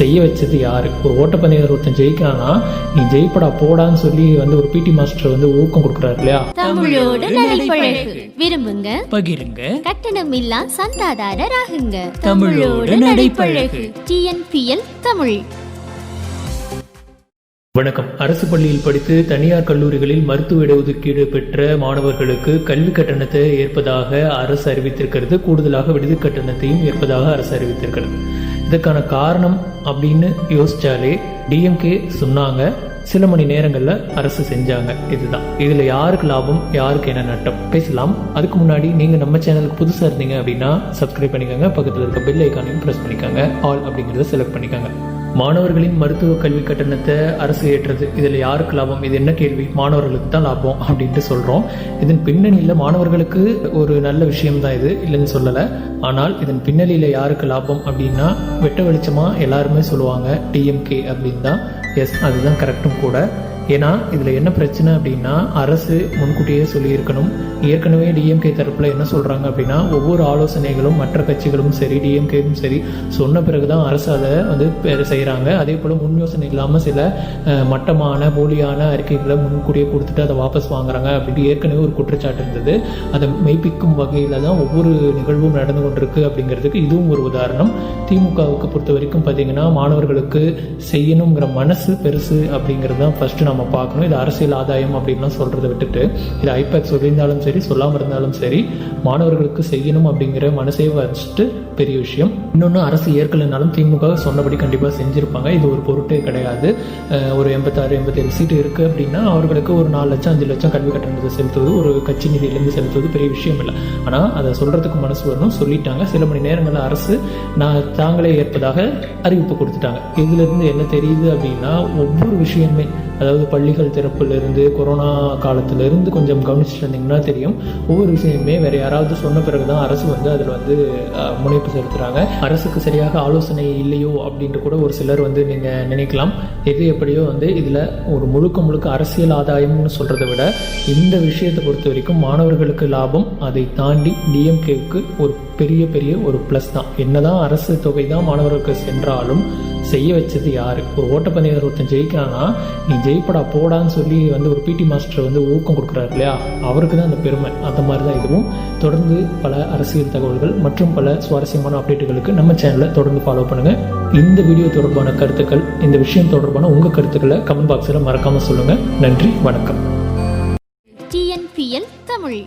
செய்ய வச்சது யாரு? ஒரு ஓட்டப்பந்தயத்தில் ஒருத்தன் ஜெயிக்கிறானா, நீ ஜெயிப்படா போடான்னு சொல்லி ஒரு பிடி மாஸ்டர் ஊக்கம் கொடுக்குறாரு இல்லையா? தமிழோடு நடைபழகு, விரும்புங்க, பகிருங்க, கட்டணம் இல்லா சந்தாதாரராகுங்க. தமிழோடு நடைபழகு. TNPL தமிழ். வணக்கம். அரசு பள்ளியில் படித்து தனியார் கல்லூரிகளில் மருத்துவ இடஒதுக்கீடு பெற்ற மாணவர்களுக்கு கல்வி கட்டணத்தை ஏற்பதாக அரசு அறிவித்திருக்கிறது. கூடுதலாக விடுதி கட்டணத்தையும் ஏற்பதாக அரசு அறிவித்திருக்கிறது. இதற்கான காரணம் அப்படின்னு யோசிச்சாலே DMK சொன்னாங்க, சில மணி நேரங்கள்ல அரசு செஞ்சாங்க. இதுதான். இதுல யாருக்கு லாபம், யாருக்கு என்ன நட்டம் பேசலாம். அதுக்கு முன்னாடி நீங்க நம்ம சேனலுக்கு புதுசா இருந்தீங்க அப்படின்னா சப்ஸ்கிரைப் பண்ணிக்கோங்க. பக்கத்தில் இருக்க பெல் ஐக்கானையும் பிரஸ் பண்ணிக்கோங்க. ஆல் அப்படிங்கிறத செலக்ட் பண்ணிக்கோங்க. மாணவர்களின் மருத்துவ கல்வி கட்டணத்தை அரசு ஏற்றது, இதில் யாருக்கு லாபம்? இது என்ன கேள்வி? மாணவர்களுக்கு தான் லாபம் அப்படின்ட்டு சொல்கிறோம். இதன் பின்னணியில் மாணவர்களுக்கு ஒரு நல்ல விஷயம்தான், இது இல்லைன்னு சொல்லலை. ஆனால் இதன் பின்னணியில் யாருக்கு லாபம் அப்படின்னா வெட்ட வெளிச்சமாக எல்லாருமே சொல்லுவாங்க DMK அப்படின்னு தான். எஸ், அதுதான் கரெக்டும் கூட. ஏன்னா இதில் என்ன பிரச்சனை அப்படின்னா, அரசு முன்கூட்டியே சொல்லியிருக்கணும். ஏற்கனவே DMK தரப்பில் என்ன சொல்கிறாங்க அப்படின்னா, ஒவ்வொரு ஆலோசனைகளும் மற்ற கட்சிகளும் சரி DMKவும் சரி சொன்ன பிறகு தான் அரசு அதை செய்கிறாங்க. அதே போல் முன் யோசனை இல்லாமல் சில மட்டமான போலியான அறிக்கைகளை முன்கூட்டியே கொடுத்துட்டு அதை வாபஸ் வாங்குறாங்க அப்படின்ட்டு ஏற்கனவே ஒரு குற்றச்சாட்டு இருந்தது. அதை மெய்ப்பிக்கும் வகையில் தான் ஒவ்வொரு நிகழ்வும் நடந்து கொண்டிருக்கு அப்படிங்கிறதுக்கு இதுவும் ஒரு உதாரணம். திமுகவுக்கு பொறுத்த வரைக்கும் பார்த்தீங்கன்னா, மாணவர்களுக்கு செய்யணுங்கிற மனசு பெருசு அப்படிங்கிறது தான் ஃபர்ஸ்ட் நம்ம பார்க்கணும். இது அரசியல் ஆதாயம் அப்படின்லாம் சொல்றதை விட்டுட்டு, இது IPAC சொல்லியிருந்தாலும் சரி சொல்லாமல் இருந்தாலும் சரி, மாணவர்களுக்கு செய்யணும் அப்படிங்கிற மனசே ஃபர்ஸ்ட் பெரிய விஷயம். இன்னொன்று, அரசு ஏற்கலைனாலும் திமுக சொன்னபடி கண்டிப்பாக செஞ்சுருப்பாங்க. இது ஒரு பொருட்டே கிடையாது. ஒரு 86-87 சீட்டு இருக்குது அப்படின்னா அவர்களுக்கு ஒரு 4 லட்சம் 5 லட்சம் கல்வி கட்டணத்தை செலுத்துவது, ஒரு கட்சி நிதியிலேருந்து செலுத்துவது பெரிய விஷயம் இல்லை. ஆனால் அதை சொல்கிறதுக்கு மனசு வரணும். சொல்லிட்டாங்க. சில மணி நேரங்களில் அரசு தாங்களே ஏற்பதாக அறிவிப்பு கொடுத்துட்டாங்க. இதுலேருந்து என்ன தெரியுது அப்படின்னா, ஒவ்வொரு விஷயமே, அதாவது பள்ளிகள் திறப்பிலிருந்து கொரோனா காலத்திலிருந்து கொஞ்சம் கவனிச்சுட்டு இருந்தீங்கன்னா தெரியும், ஒவ்வொரு விஷயமே வேற யாராவது சொன்ன பிறகுதான் அரசு அதில் முனைப்பு செலுத்துறாங்க. அரசுக்கு சரியாக ஆலோசனை இல்லையோ அப்படின்ட்டு கூட ஒரு சிலர் நீங்க நினைக்கலாம். எது எப்படியோ இதுல ஒரு முழுக்க அரசியல் ஆதாயம்னு சொல்றதை விட இந்த விஷயத்தை பொறுத்த வரைக்கும் மாணவர்களுக்கு லாபம். அதை தாண்டி DMKவுக்கு ஒரு பெரிய ஒரு பிளஸ் தான். என்னதான் அரசு தொகை தான் மாணவர்களுக்கு சென்றாலும் செய்ய வச்சது யாரு? ஒரு ஓட்டப்பந்தயத்தில் ஒருத்தன் ஜெயிக்கிறானா, நீ ஜெயிப்படா போடான்னு சொல்லி ஒரு பிடி மாஸ்டர் ஊக்கம் கொடுக்குறாரு இல்லையா? அவருக்கு தான் அந்த பெருமை. அந்த மாதிரி தான் இதுவும். தொடர்ந்து பல அரசியல் தகவல்கள் மற்றும் பல சுவாரஸ்யமான அப்டேட்டுகளுக்கு நம்ம சேனலை தொடர்ந்து ஃபாலோ பண்ணுங்க. இந்த வீடியோ தொடர்பான கருத்துக்கள், இந்த விஷயம் தொடர்பான உங்க கருத்துக்களை கமெண்ட் பாக்ஸில் மறக்காம சொல்லுங்க. நன்றி, வணக்கம். TNPL தமிழ்.